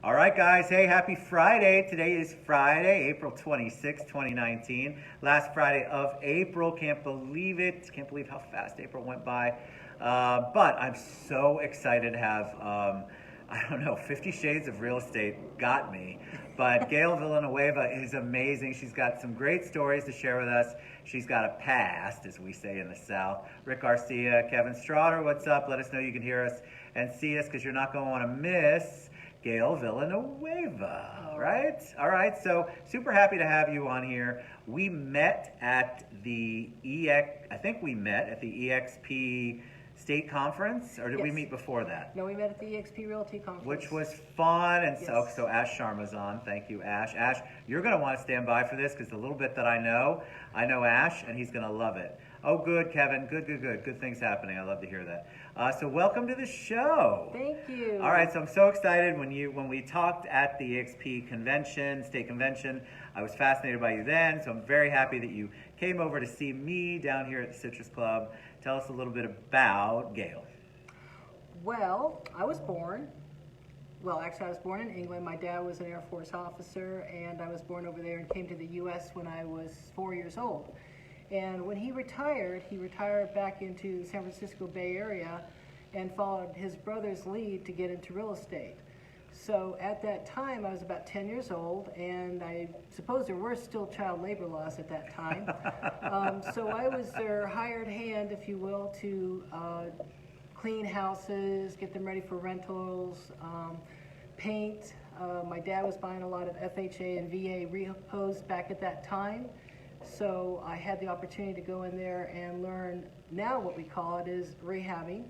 All right, guys. Hey, happy Friday. Today is Friday, April 26, 2019. Last Friday of April. Can't believe it. Can't believe how fast April went by. But I'm so excited to have, I don't know, 50 Shades of Real Estate got me. But Gail Villanueva is amazing. She's got some great stories to share with us. She's got a past, as we say in the South. Rick Garcia, Kevin Straughter, what's up? Let us know you can hear us and see us because you're not going to want to miss Gail Villanueva, right? All right, so super happy to have you on here. We met at the EXP State Conference, or did we meet before that? No, we met at the EXP Realty Conference. Which was fun, and so Ash Sharma's on. Thank you, Ash. Ash, you're going to want to stand by for this because the little bit that I know Ash, and he's going to love it. Oh, good, Kevin. Good. Good things happening. I love to hear that. So welcome to the show. Thank you. All right, so I'm so excited when we talked at the EXP convention, state convention. I was fascinated by you then, so I'm very happy that you came over to see me down here at the Citrus Club. Tell us a little bit about Gail. Well, I was born in England. My dad was an Air Force officer, and I was born over there and came to the U.S. when I was 4 years old. And when he retired back into San Francisco Bay Area and followed his brother's lead to get into real estate. So at that time, I was about 10 years old, and I suppose there were still child labor laws at that time. So I was their hired hand, if you will, to clean houses, get them ready for rentals, paint. My dad was buying a lot of FHA and VA repos back at that time. So I had the opportunity to go in there and learn now what we call it is rehabbing.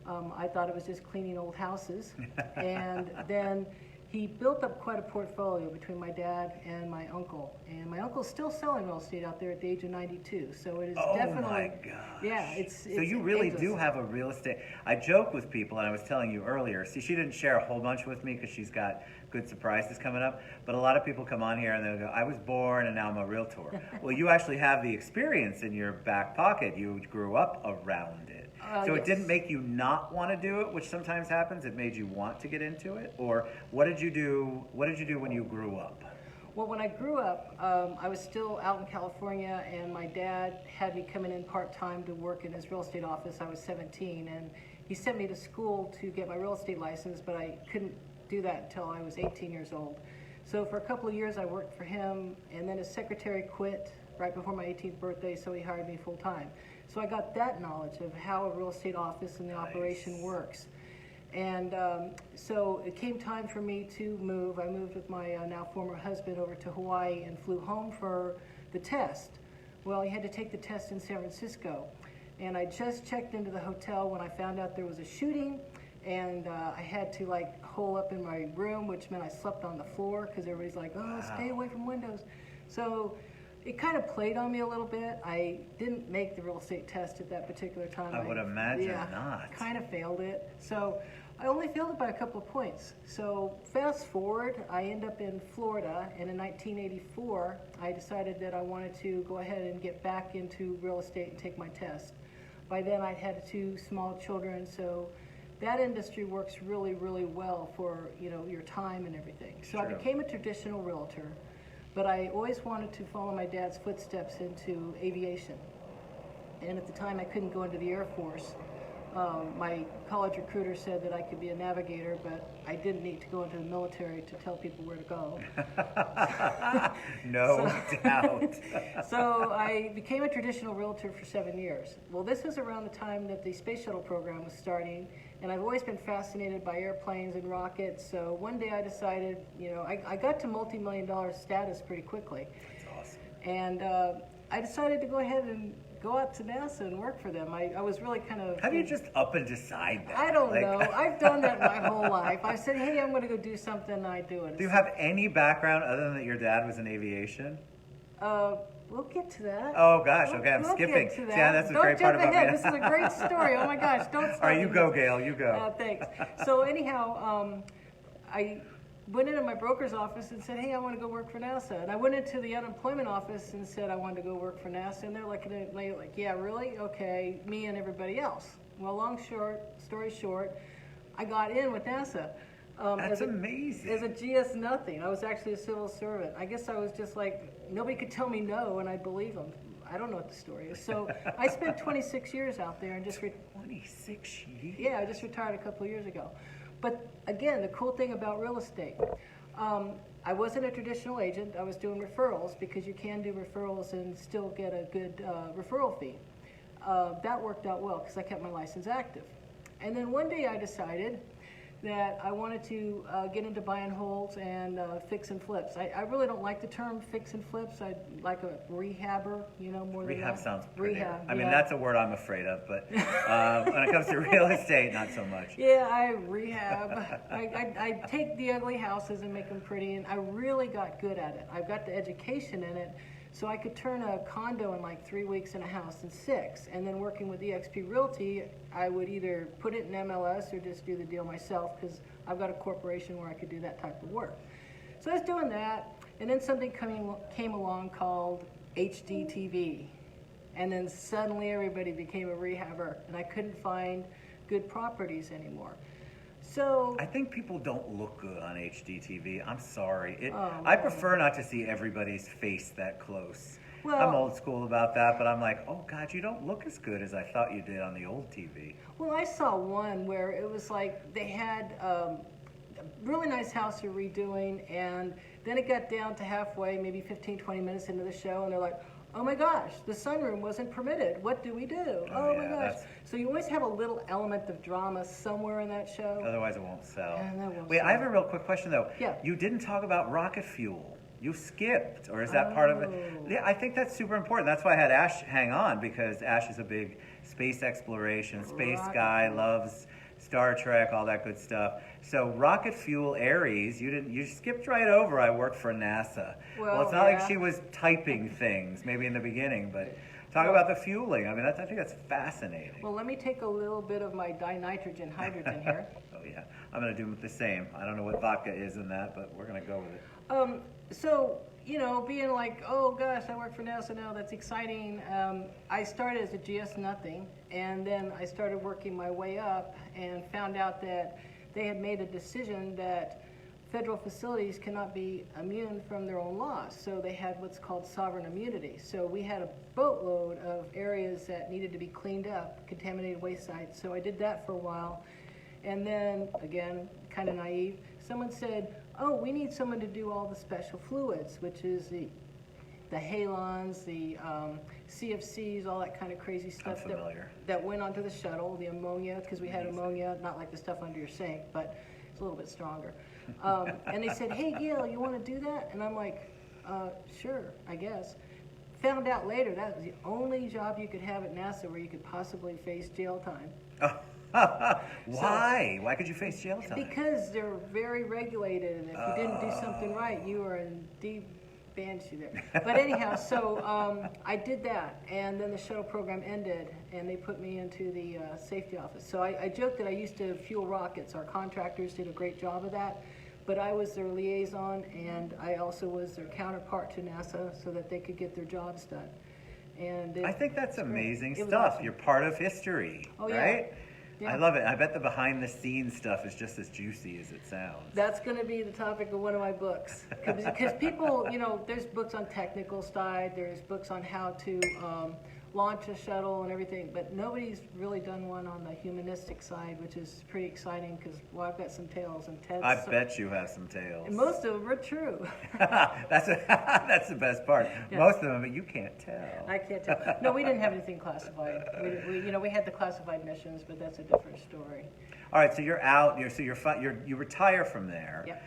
I thought it was just cleaning old houses. And then he built up quite a portfolio between my dad and my uncle. And my uncle's still selling real estate out there at the age of 92. So it is definitely. Oh my gosh. Yeah, it's so you really do have a real estate. I joke with people, and I was telling you earlier, see, she didn't share a whole bunch with me because she's got good surprises coming up. But a lot of people come on here and they'll go, I was born and now I'm a realtor. Well, you actually have the experience in your back pocket. You grew up around it. So it didn't make you not want to do it, which sometimes happens. It made you want to get into it? Or what did you do when you grew up? Well, when I grew up, I was still out in California, and my dad had me coming in part-time to work in his real estate office. I was 17, and he sent me to school to get my real estate license, but I couldn't do that until I was 18 years old. So for a couple of years, I worked for him, and then his secretary quit right before my 18th birthday, so he hired me full-time. So I got that knowledge of how a real estate office and the operation works. And so it came time for me to move. I moved with my now former husband over to Hawaii and flew home for the test. Well, you had to take the test in San Francisco. And I just checked into the hotel when I found out there was a shooting, and I had to hole up in my room, which meant I slept on the floor because everybody's like, oh, stay away from windows. So it kind of played on me a little bit. I didn't make the real estate test at that particular time. I would imagine not. Kind of failed it. So I only failed it by a couple of points. So fast forward, I end up in Florida, and in 1984, I decided that I wanted to go ahead and get back into real estate and take my test. By then, I'd had 2 small children, so that industry works really, really well for your time and everything. So I became a traditional realtor. But I always wanted to follow my dad's footsteps into aviation. And at the time, I couldn't go into the Air Force. My college recruiter said that I could be a navigator, but I didn't need to go into the military to tell people where to go. No doubt. So I became a traditional realtor for 7 years. Well, this was around the time that the space shuttle program was starting, and I've always been fascinated by airplanes and rockets. So one day I decided, I got to multi-million-dollar status pretty quickly. That's awesome. And I decided to go ahead and go out to NASA and work for them. I was really kind of... How do you just up and decide that? I don't know. I've done that my whole life. I said, hey, I'm going to go do something, and I do it. Do you have any background other than that your dad was in aviation? We'll get to that. Oh, gosh. Okay, I'm skipping. Get to that. Yeah, that's a don't great part about ahead. me. This is a great story. Oh, my gosh. Don't stop. All right, you go, Gail. You go. Thanks. So anyhow, I went into my broker's office and said, hey, I want to go work for NASA. And I went into the unemployment office and said I wanted to go work for NASA. And they're looking at me like, yeah, really? Okay, me and everybody else. Well, story short, I got in with NASA. That's amazing. As a GS nothing. I was actually a civil servant. I guess I was just like, nobody could tell me no, and I'd believe them. I don't know what the story is. So I spent 26 years out there and just... 26 years? Yeah, I just retired a couple of years ago. But again, the cool thing about real estate, I wasn't a traditional agent. I was doing referrals because you can do referrals and still get a good referral fee. That worked out well because I kept my license active. And then one day I decided that I wanted to get into buy and holds and fix and flips. I really don't like the term fix and flips. I like a rehabber, more than Rehab that. sounds pretty. Rehab, I mean, yeah. that's a word I'm afraid of, but when it comes to real estate, not so much. Yeah, I rehab. I take the ugly houses and make them pretty, and I really got good at it. I've got the education in it, so I could turn a condo in like 3 weeks and a house in 6. And then working with EXP Realty, I would either put it in MLS or just do the deal myself because I've got a corporation where I could do that type of work. So I was doing that, and then something came along called HDTV. And then suddenly everybody became a rehabber, and I couldn't find good properties anymore. So I think people don't look good on HDTV. I'm sorry. Oh, I prefer not to see everybody's face that close. Well, I'm old school about that, but I'm like, oh God, you don't look as good as I thought you did on the old TV. well, I saw one where it was like they had a really nice house they're redoing, and then it got down to halfway, maybe 15, 20 minutes into the show, and they're like, oh my gosh, the sunroom wasn't permitted. What do we do? Oh my gosh. So you always have a little element of drama somewhere in that show. Otherwise it won't sell. And that won't Wait, sell. I have a real quick question though. Yeah. You didn't talk about rocket fuel. You skipped, or is that part of it? Oh. Yeah, I think that's super important. That's why I had Ash hang on, because Ash is a big space exploration, space Rocket guy, fuel. loves Star Trek, all that good stuff. So rocket fuel, Aries, you skipped right over. I worked for NASA. Well, it's not yeah. like she was typing things, maybe in the beginning, but talk about the fueling. I mean, I think that's fascinating. Well, let me take a little bit of my dinitrogen hydrogen here. Oh yeah, I'm gonna do the same. I don't know what vodka is in that, but we're gonna go with it. So, being like, oh gosh, I work for NASA now, that's exciting. I started as a GS nothing, and then I started working my way up and found out that they had made a decision that federal facilities cannot be immune from their own laws. So they had what's called sovereign immunity. So we had a boatload of areas that needed to be cleaned up, contaminated waste sites. So I did that for a while. And then, again, kind of naive, someone said, oh, we need someone to do all the special fluids, which is the halons, the CFCs, all that kind of crazy stuff that went onto the shuttle, the ammonia, because we had ammonia, not like the stuff under your sink, but it's a little bit stronger. And they said, hey, Gail, you want to do that? And I'm like, sure, I guess. Found out later that was the only job you could have at NASA where you could possibly face jail time. Why? Why could you face jail time? Because they're very regulated, and if you didn't do something right, you were in deep banshee there. But anyhow, so I did that, and then the shuttle program ended, and they put me into the safety office. So I joked that I used to fuel rockets. Our contractors did a great job of that, but I was their liaison, and I also was their counterpart to NASA so that they could get their jobs done. And I think that's amazing stuff. Awesome. You're part of history, right? Yeah. I love it. I bet the behind the scenes stuff is just as juicy as it sounds. That's going to be the topic of one of my books. Because people, there's books on technical side, there's books on how to launch a shuttle and everything, but nobody's really done one on the humanistic side, which is pretty exciting because, I've got some tales and Ted's. I bet you have some tales. And most of them are true. That's the best part. Yeah. Most of them, you can't tell. I can't tell. No, we didn't have anything classified. We had the classified missions, but that's a different story. All right, so you're out. You retire from there. Yep.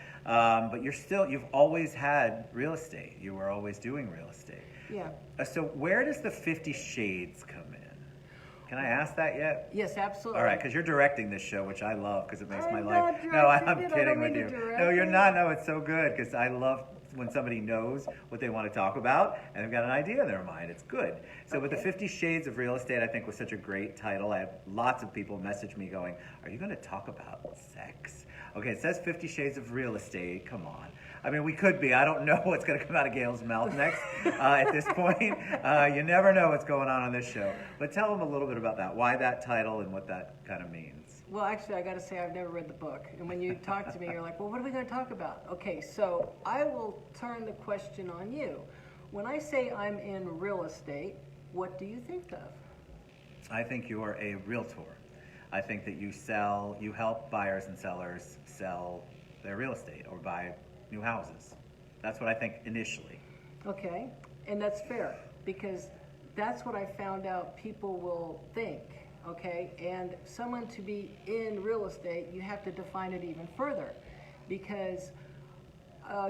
But you've always had real estate. You were always doing real estate. Yeah. So where does the 50 Shades come in? Can I ask that yet? Yes, absolutely. All right, because you're directing this show, which I love because it makes my I'm life. not No, I'm directing it. I kidding don't with mean you. to direct No, you're it. not. No, it's so good because I love when somebody knows what they want to talk about and they've got an idea in their mind. It's good. So with the 50 Shades of Real Estate, I think was such a great title. I have lots of people message me going, are you going to talk about sex? Okay, it says 50 Shades of Real Estate. Come on. I mean, we could be. I don't know what's going to come out of Gail's mouth next at this point. You never know what's going on this show. But tell them a little bit about that. Why that title and what that kind of means. Well, actually, I got to say, I've never read the book. And when you talk to me, you're like, well, what are we going to talk about? Okay, so I will turn the question on you. When I say I'm in real estate, what do you think of? I think you're a realtor. I think that you help buyers and sellers sell their real estate or buy new houses. That's what I think initially. Okay, and that's fair because that's what I found out people will think, okay? And someone to be in real estate, you have to define it even further because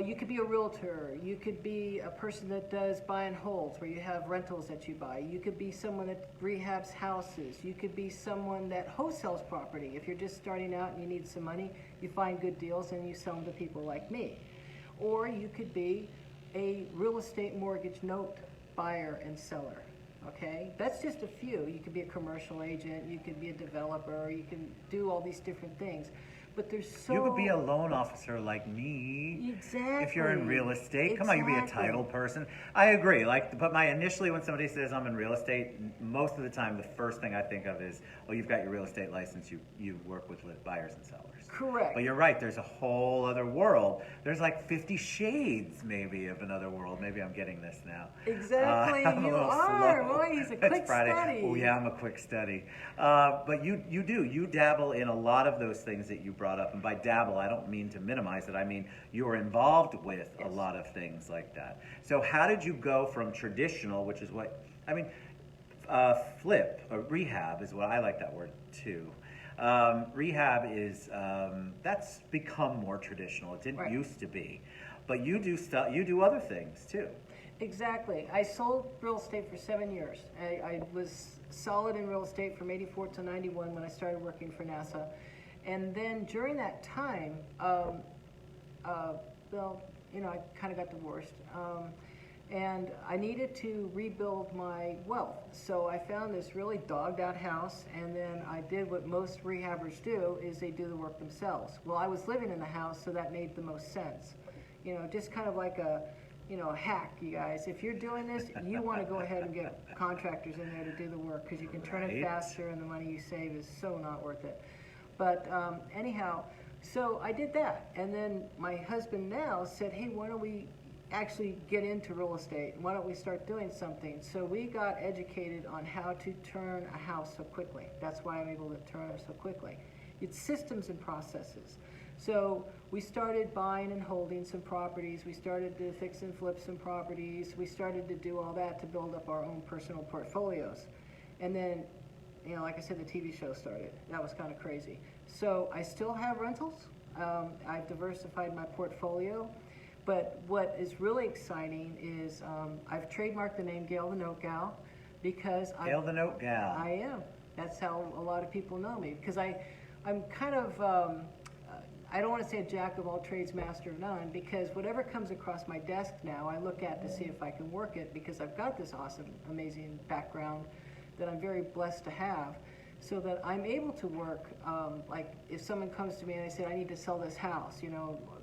you could be a realtor, you could be a person that does buy and holds where you have rentals that you buy, you could be someone that rehabs houses, you could be someone that wholesales property. If you're just starting out and you need some money, you find good deals and you sell them to people like me. Or you could be a real estate mortgage note buyer and seller, okay? That's just a few. You could be a commercial agent, you could be a developer, you can do all these different things. But there's so... You could be a loan officer like me. Exactly. If you're in real estate. Exactly. Come on, you be a title person. I agree. But initially when somebody says I'm in real estate, most of the time the first thing I think of is, oh, you've got your real estate license, you work with buyers and sellers. Correct. But you're right, there's a whole other world. There's like 50 shades maybe of another world. Maybe I'm getting this now. Exactly, you are. Boy, he's a quick study. Oh yeah, I'm a quick study. But you dabble in a lot of those things that you brought up. And by dabble, I don't mean to minimize it. I mean, you're involved with a lot of things like that. So how did you go from traditional, which is flip, or rehab is what I like that word too. Rehab is, that's become more traditional. It didn't used to be. But you do other things too. Exactly. I sold real estate for 7 years. I was solid in real estate from 84 to 91 when I started working for NASA. And then during that time, I kind of got divorced. And I needed to rebuild my wealth. So I found this really dogged out house, and then I did what most rehabbers do, is they do the work themselves. Well, I was living in the house, so that made the most sense. Just kind of like a hack, you guys. If you're doing this, you want to go ahead and get contractors in there to do the work because you can turn it faster and the money you save is so not worth it. But anyhow, so I did that. And then my husband now said, hey, why don't we actually get into real estate? Why don't we start doing something? So we got educated on how to turn a house so quickly. That's why I'm able to turn it so quickly. It's systems and processes. So we started buying and holding some properties. We started to fix and flip some properties. We started to do all that to build up our own personal portfolios. And then, like I said, the TV show started. That was kind of crazy. So I still have rentals. I've diversified my portfolio. But what is really exciting is I've trademarked the name Gail the Note Gal because Gail the Note Gal. I am. That's how a lot of people know me because I'm kind of, I don't want to say a jack of all trades, master of none, because whatever comes across my desk now, I look at to see if I can work it because I've got this awesome, amazing background that I'm very blessed to have. So that I'm able to work, like if someone comes to me and I say, I need to sell this house,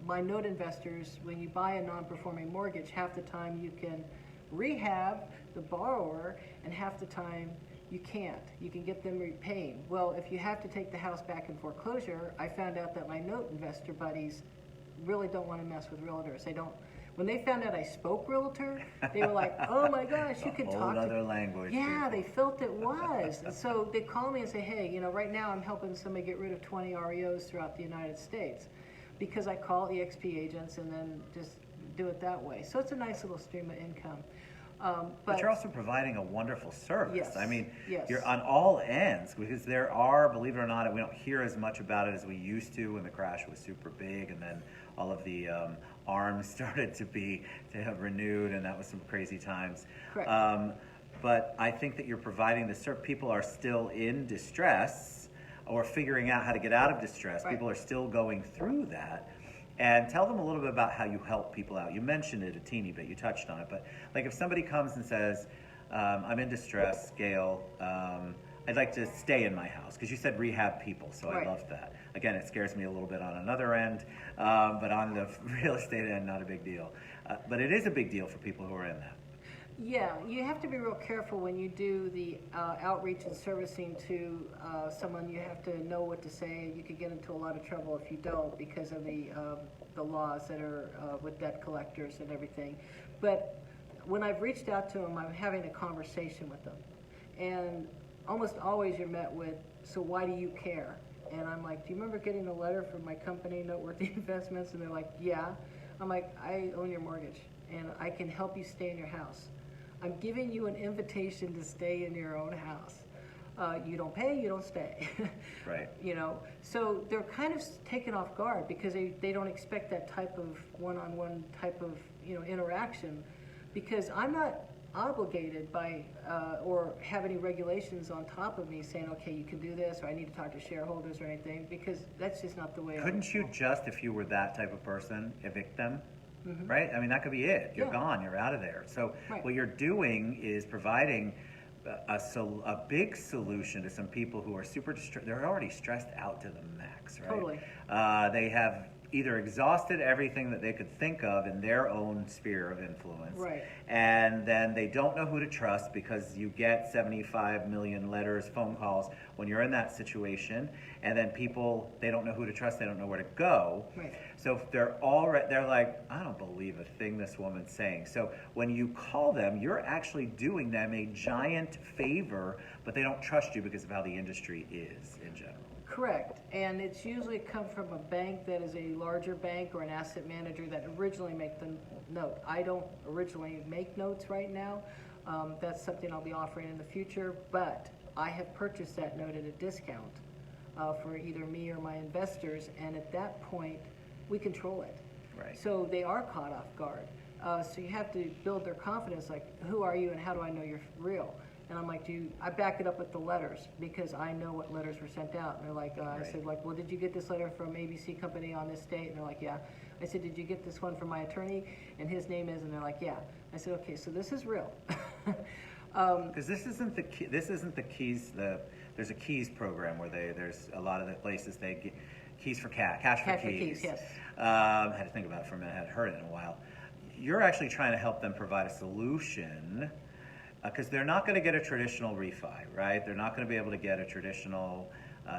my note investors, when you buy a non-performing mortgage, half the time you can rehab the borrower and half the time you can't. You can get them repaid. Well, if you have to take the house back in foreclosure, I found out that my note investor buddies really don't want to mess with realtors. They don't. When they found out I spoke realtor, they were like, oh my gosh, you can talk to... A whole other language. Yeah, they felt it was. And so they call me and say, hey, right now I'm helping somebody get rid of 20 REOs throughout the United States because I call EXP agents and then just do it that way. So it's a nice little stream of income. But you're also providing a wonderful service. Yes, I mean, yes. You're on all ends because there are, believe it or not, we don't hear as much about it as we used to when the crash was super big and then all of the arms started to have renewed and that was some crazy times. Correct. But I think that you're providing the service. People are still in distress or figuring out how to get out of distress. Right. People are still going through that. And tell them a little bit about how you help people out. You mentioned it a teeny bit, you touched on it, but like if somebody comes and says, I'm in distress, Gail, I'd like to stay in my house, because you said rehab people, so Right. I love that. Again, it scares me a little bit on another end, but on the real estate end, not a big deal. But it is a big deal for people who are in that. Yeah, you have to be real careful when you do the outreach and servicing to someone. You have to know what to say. You could get into a lot of trouble if you don't because of the laws that are with debt collectors and everything. But when I've reached out to them, I'm having a conversation with them. And almost always you're met with, so why do you care? And I'm like, do you remember getting a letter from my company, Noteworthy Investments? And they're like, yeah. I'm like, I own your mortgage and I can help you stay in your house. I'm giving you an invitation to stay in your own house. You don't pay, you don't stay. Right. You know, so they're kind of taken off guard because they don't expect that type of one-on-one type of, you know, interaction, because I'm not obligated by or have any regulations on top of me saying, okay, you can do this, or I need to talk to shareholders or anything, because that's just not the way. Couldn't you just, if you were that type of person, evict them? Mm-hmm. Right? I mean, that could be it. You're gone. You're out of there. So what you're doing is providing a big solution to some people who are super distressed. They're already stressed out to the max, right? Totally. They have either exhausted everything that they could think of in their own sphere of influence. Right. And then they don't know who to trust because you get 75 million letters, phone calls when you're in that situation. And then people, they don't know who to trust, they don't know where to go. Right. So they're like, I don't believe a thing this woman's saying. So when you call them, you're actually doing them a giant favor, but they don't trust you because of how the industry is in general. Correct, and it's usually come from a bank that is a larger bank or an asset manager that originally make the note. I don't originally make notes right now. That's something I'll be offering in the future, but I have purchased that note at a discount for either me or my investors, and at that point, we control it. Right. So they are caught off guard. So you have to build their confidence, like, who are you and how do I know you're real? And I'm like, I back it up with the letters because I know what letters were sent out. And they're like, I said, like, well, did you get this letter from ABC Company on this date? And they're like, yeah. I said, did you get this one from my attorney? And his name is, and they're like, yeah. I said, okay, so this is real. Because this isn't the key, keys. There's a keys program where there's a lot of the places they get keys for cash for keys. Yes. I had to think about it for a minute. I hadn't heard it in a while. You're actually trying to help them provide a solution. Because they're not going to get a traditional refi, right? They're not going to be able to get a traditional,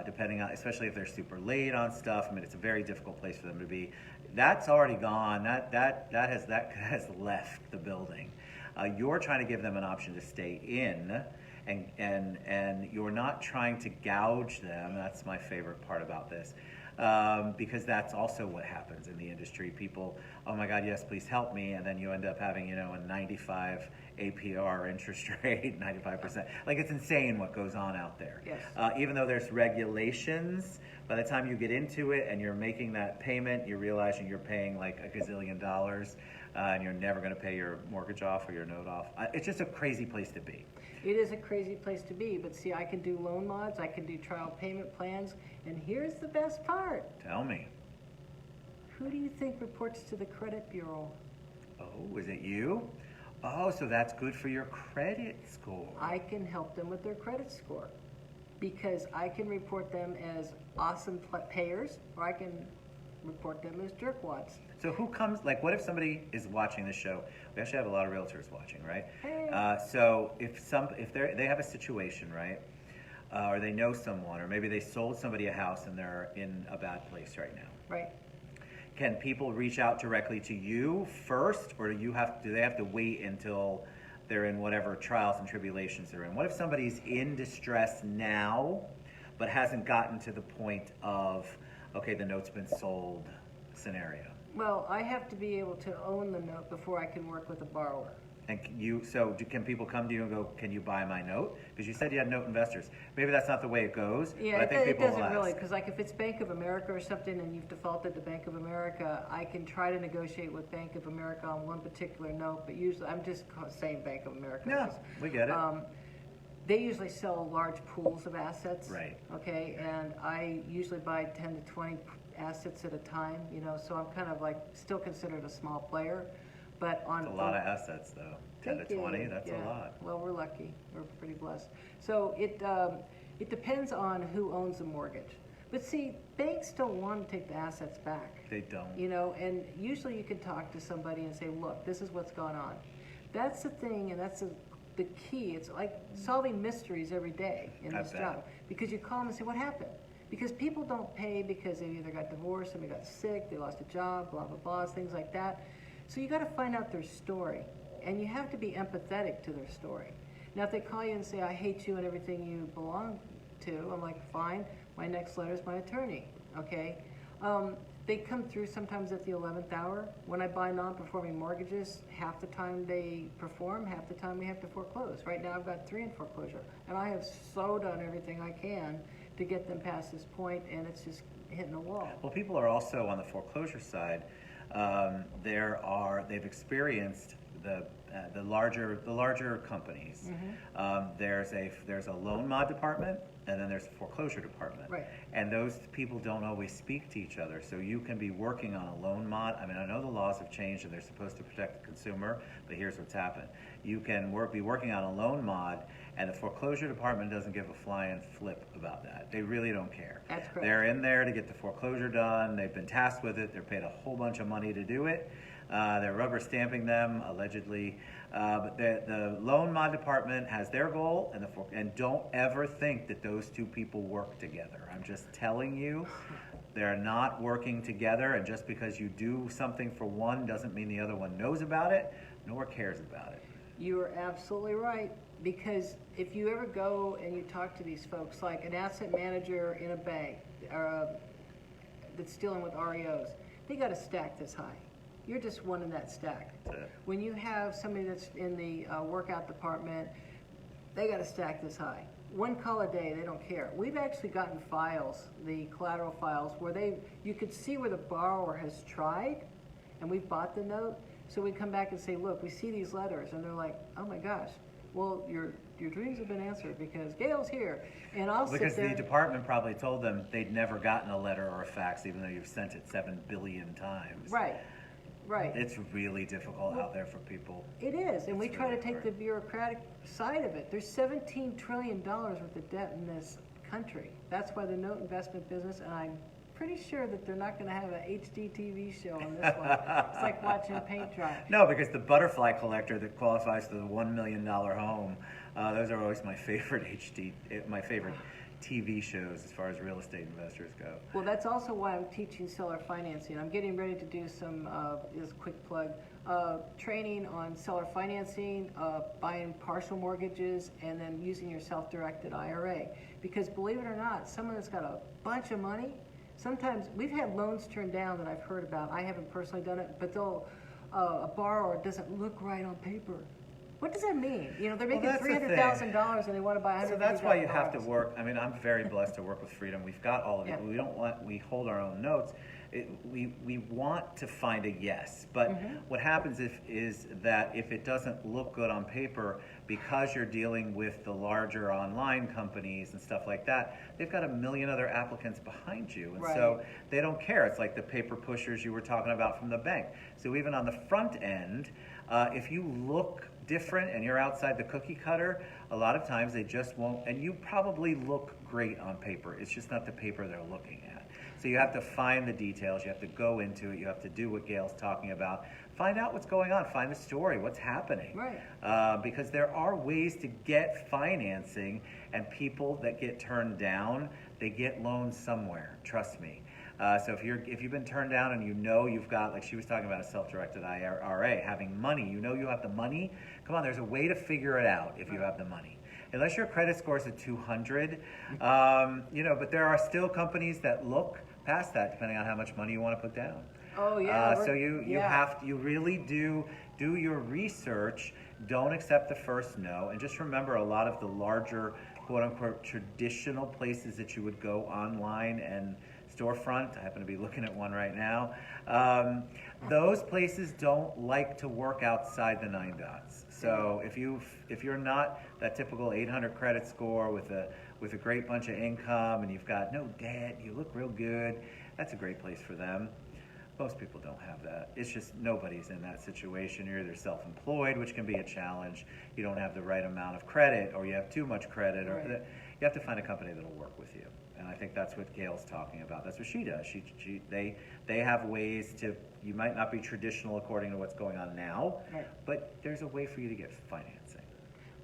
depending on, especially if they're super late on stuff. I mean, it's a very difficult place for them to be. That's already gone. That has left the building. You're trying to give them an option to stay in, and you're not trying to gouge them. That's my favorite part about this. Because that's also what happens in the industry. People, oh my God, yes, please help me, and then you end up having, you know, a 95 APR interest rate, 95%. Like, it's insane what goes on out there. Yes. Even though there's regulations, by the time you get into it and you're making that payment, you're realizing you're paying like $1 gazillion, and you're never going to pay your mortgage off or your note off. It's just a crazy place to be. It is a crazy place to be, but see, I can do loan mods, I can do trial payment plans, and here's the best part. Tell me. Who do you think reports to the credit bureau? Oh, is it you? Oh, so that's good for your credit score. I can help them with their credit score because I can report them as awesome payers, or I can report them as jerkwads. So who comes, like, what if somebody is watching this show? We actually have a lot of realtors watching, right? Hey. So if they have a situation, right, or they know someone, or maybe they sold somebody a house and they're in a bad place right now. Right. Can people reach out directly to you first, or do they have to wait until they're in whatever trials and tribulations they're in? What if somebody's in distress now, but hasn't gotten to the point of, okay, the note's been sold scenario? Well, I have to be able to own the note before I can work with a borrower. And can people come to you and go, can you buy my note? Because you said you had note investors. Maybe that's not the way it goes. Yeah, but I think it people doesn't will really, ask. because like if it's Bank of America or something and you've defaulted to Bank of America, I can try to negotiate with Bank of America on one particular note, but usually I'm just saying Bank of America. Yeah, we get it. They usually sell large pools of assets. Right. Okay, and I usually buy 10 to 20 assets at a time, you know, so I'm kind of like still considered a small player. But on It's a lot of assets, though. 10 to 20, that's a lot. Well, we're lucky. We're pretty blessed. So it depends on who owns the mortgage. But see, banks don't want to take the assets back. They don't. You know, and usually you can talk to somebody and say, look, this is what's going on. That's the thing, and that's the key. It's like solving mysteries every day in this job, because you call them and say, what happened? Because people don't pay because they either got divorced, somebody got sick, they lost a job, blah, blah, blah, things like that. So you got to find out their story, and you have to be empathetic to their story. Now, if they call you and say, I hate you and everything you belong to, I'm like, fine, my next letter is my attorney, okay? They come through sometimes at the 11th hour. When I buy non-performing mortgages, half the time they perform, half the time we have to foreclose. Right now I've got 3 in foreclosure, and I have so done everything I can to get them past this point, and it's just hitting a wall. Well, people are also on the foreclosure side. They've experienced the larger companies. There's a loan mod department, and then there's a foreclosure department. Right. And those people don't always speak to each other. So you can be working on a loan mod. I mean, I know the laws have changed and they're supposed to protect the consumer, but here's what's happened. You can be working on a loan mod, and the foreclosure department doesn't give a flying flip about that. They really don't care. That's correct. They're in there to get the foreclosure done. They've been tasked with it. They're paid a whole bunch of money to do it. They're rubber stamping them, allegedly. But the loan mod department has their goal, and don't ever think that those two people work together. I'm just telling you, they're not working together, and just because you do something for one doesn't mean the other one knows about it, nor cares about it. You are absolutely right, because if you ever go and you talk to these folks, like an asset manager in a bank that's dealing with REOs, they got a stack this high. You're just one in that stack. When you have somebody that's in the workout department, they got a stack this high. One call a day, they don't care. We've actually gotten files, the collateral files, where you could see where the borrower has tried, and we've bought the note. So we come back and say, look, we see these letters, and they're like, oh my gosh, well, your dreams have been answered because Gail's here. And I'll sit there. Because the department probably told them they'd never gotten a letter or a fax, even though you've sent it 7 billion times. Right. Right. It's really difficult out there for people. It is, and we try to take the bureaucratic side of it. There's $17 trillion worth of debt in this country. That's why the note investment business, and I'm pretty sure that they're not going to have an HD TV show on this one. It's like watching paint dry. No, because the butterfly collector that qualifies for the $1 million home, those are always my favorite TV shows as far as real estate investors go. Well, that's also why I'm teaching seller financing. I'm getting ready to do some, just a quick plug, training on seller financing, buying partial mortgages, and then using your self-directed IRA. Because believe it or not, someone that's got a bunch of money, sometimes we've had loans turned down that I've heard about. I haven't personally done it, but a borrower doesn't look right on paper. What does that mean? You know, they're making $300,000 and they want to buy $150,000. So that's why you have to work. I mean, I'm very blessed to work with Freedom. We've got all of it. We hold our own notes. We want to find a yes, but what happens is that if it doesn't look good on paper, because you're dealing with the larger online companies and stuff like that, they've got a million other applicants behind you, and so they don't care. It's like the paper pushers you were talking about from the bank. So even on the front end, if you look different and you're outside the cookie cutter, a lot of times they just won't, and you probably look great on paper. It's just not the paper they're looking at. So you have to find the details, you have to go into it, you have to do what Gail's talking about. Find out what's going on, find the story, what's happening. Right. Because there are ways to get financing, and people that get turned down, they get loans somewhere, trust me. So if you've been turned down and you know you've got, like she was talking about, a self-directed IRA, having money, you know you have the money, come on, there's a way to figure it out if you have the money. Unless your credit score is at 200, but there are still companies that look past that depending on how much money you want to put down. Oh yeah. So you really do your research. Don't accept the first no, and just remember, a lot of the larger quote unquote traditional places that you would go online and storefront, I happen to be looking at one right now, those places don't like to work outside the 9 dots. So if you're not that typical 800 credit score with a great bunch of income and you've got no debt, you look real good, that's a great place for them. Most people don't have that. It's just nobody's in that situation. You're either self-employed, which can be a challenge. You don't have the right amount of credit, or you have too much credit, or you have to find a company that'll work with you. And I think that's what Gail's talking about. That's what she does. They have ways to, you might not be traditional according to what's going on now, Right. but there's a way for you to get financing.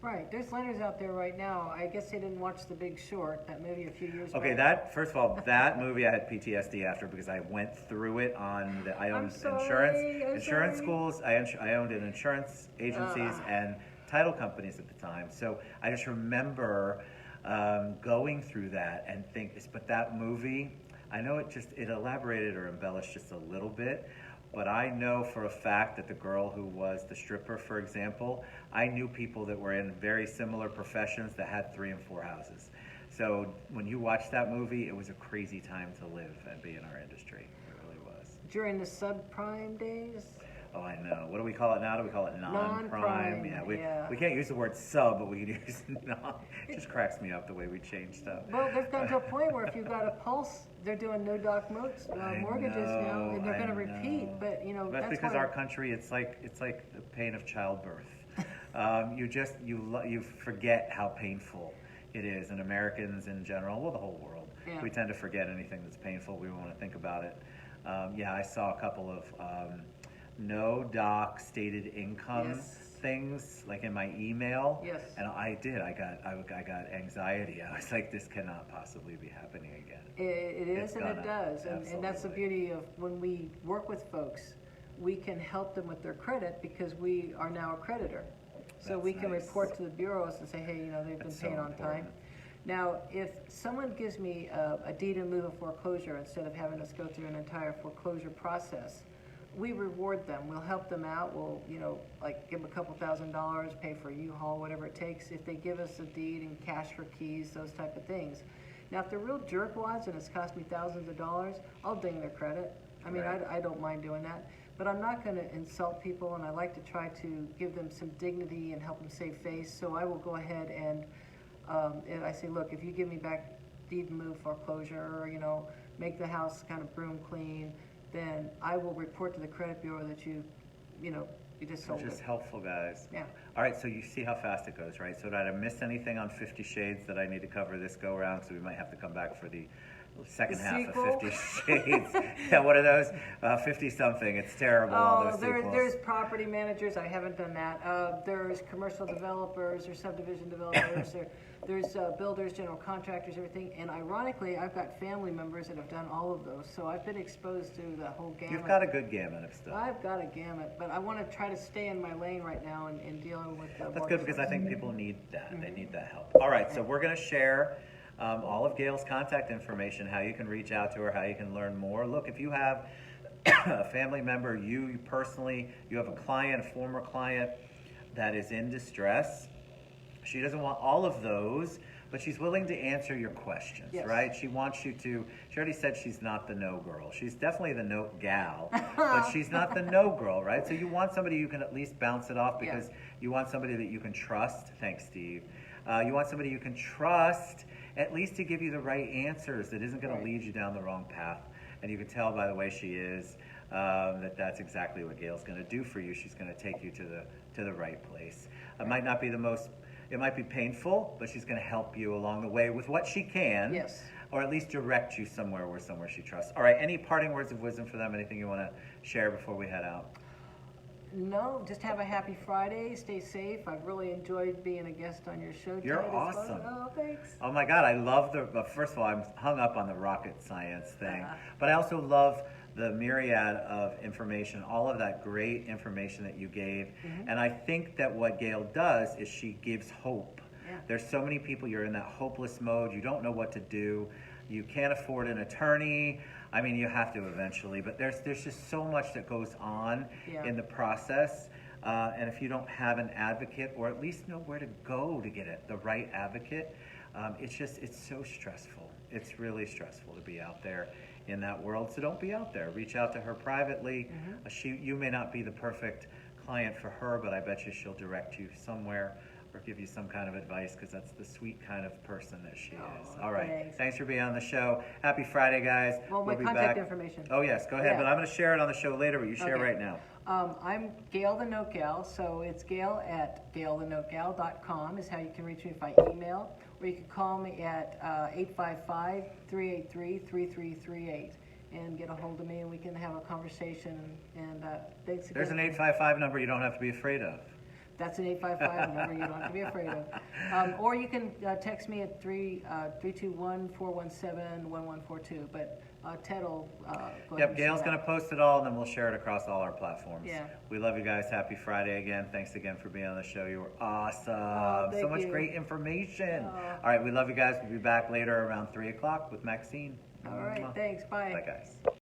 Right, there's lenders out there right now. I guess they didn't watch The Big Short, that movie a few years Okay, back. first of all, that movie I had PTSD after because I went through it on I owned sorry, I'm insurance sorry. schools. I owned in insurance agencies and title companies at the time. So I just remember going through that and but that movie, I know it elaborated or embellished just a little bit. But I know for a fact that the girl who was the stripper, for example, I knew people that were in very similar professions that had 3 and 4 houses. So when you watch that movie, it was a crazy time to live and be in our industry. It really was. During the subprime days? Oh, I know. What do we call it now? Do we call it non-prime? Non-prime, Yeah, we can't use the word sub, but we can use non. It just cracks me up the way we change stuff. Well, they've gotten to a point where if you've got a pulse, they're doing no-doc mortgages now, and they're going to repeat. But that's because our country, it's like the pain of childbirth. You forget how painful it is, and Americans in general, well, the whole world, we tend to forget anything that's painful. We want to think about it. I saw a couple of no doc stated income things like in my email. Yes. And I got anxiety. I was like, this cannot possibly be happening again. It is, and it does. And that's the Absolutely. beauty of when we work with folks, we can help them with their credit because we are now a creditor. So That's we can nice. report to the bureaus and say, hey, they've been That's paying so on time. important. Now, if someone gives me a deed in lieu of foreclosure instead of having us go through an entire foreclosure process, we reward them. We'll help them out. We'll, like give them a couple $1,000s, pay for a U-Haul, whatever it takes. If they give us a deed and cash for keys, those type of things. Now, if they're real jerkwads and it's cost me thousands of dollars, I'll ding their credit. I mean, Right. I don't mind doing that. But I'm not going to insult people, and I like to try to give them some dignity and help them save face. So I will go ahead and I say, look, if you give me back deed in lieu of foreclosure, or make the house kind of broom clean, then I will report to the credit bureau that you just sold Which is it. helpful, guys. Yeah. All right, so you see how fast it goes, right? So did I miss anything on 50 Shades that I need to cover this go around? So we might have to come back for the second The half sequel? of 50 Shades. Yeah, what are those? 50 something. It's terrible. All those sequels. There's property managers. I haven't done that. There's commercial developers, there's subdivision developers, there's builders, general contractors, everything. And ironically, I've got family members that have done all of those. So I've been exposed to the whole gamut. You've got a good gamut of stuff. I've got a gamut, but I want to try to stay in my lane right now in dealing with That's good because I think people need that. They need that help. All right, so we're going to share all of Gail's contact information, how you can reach out to her, how you can learn more. Look, if you have a family member, you personally, you have a client, a former client that is in distress, she doesn't want all of those, but she's willing to answer your questions, Yes. right? She wants you to, she already said she's not the no girl. She's definitely the no gal, but she's not the no girl, right? So you want somebody you can at least bounce it off because you want somebody that you can trust. Thanks, Steve. You want somebody you can trust at least to give you the right answers that isn't going to lead you down the wrong path. And you can tell by the way she is that's exactly what Gail's going to do for you. She's going to take you to the right place. It might not be it might be painful, but she's going to help you along the way with what she can. Yes. Or at least direct you somewhere she trusts. All right, any parting words of wisdom for them? Anything you want to share before we head out? No, just have a happy Friday. Stay safe. I've really enjoyed being a guest on your show. You're tonight. awesome. Oh, thanks. Oh my God, I love first of all, I'm hung up on the rocket science thing, but I also love the myriad of information, all of that great information that you gave. And I think that what Gail does is she gives hope. Yeah. There's so many people, you're in that hopeless mode, you don't know what to do, you can't afford an attorney. I mean, you have to eventually, but there's just so much that goes on in the process. And if you don't have an advocate, or at least know where to go to get the right advocate, it's so stressful. It's really stressful to be out there in that world. So don't be out there. Reach out to her privately. You may not be the perfect client for her, but I bet you she'll direct you somewhere or give you some kind of advice, because that's the sweet kind of person that she is. Oh, All right. thanks. Thanks for being on the show. Happy Friday, guys. Well, my We'll be contact back. information. Oh, yes. Go ahead. Yeah. But I'm going to share it on the show later, but you share Okay. right now. I'm Gail the Note Gal, so it's Gail at gailthenotegal.com is how you can reach me by email, or you can call me at 855-383-3338 and get a hold of me, and we can have a conversation. And thanks again. There's an 855 number you don't have to be afraid of. That's an 855 number you don't have to be afraid of. Or you can text me at 321-417-1142. But Ted will go ahead Yep, and Gail's say going that. to post it all, and then we'll share it across all our platforms. Yeah. We love you guys. Happy Friday again. Thanks again for being on the show. You were awesome. Oh, So thank much you. great information. Oh. All right, we love you guys. We'll be back later around 3 o'clock with Maxine. All right, thanks. Bye. Bye, guys.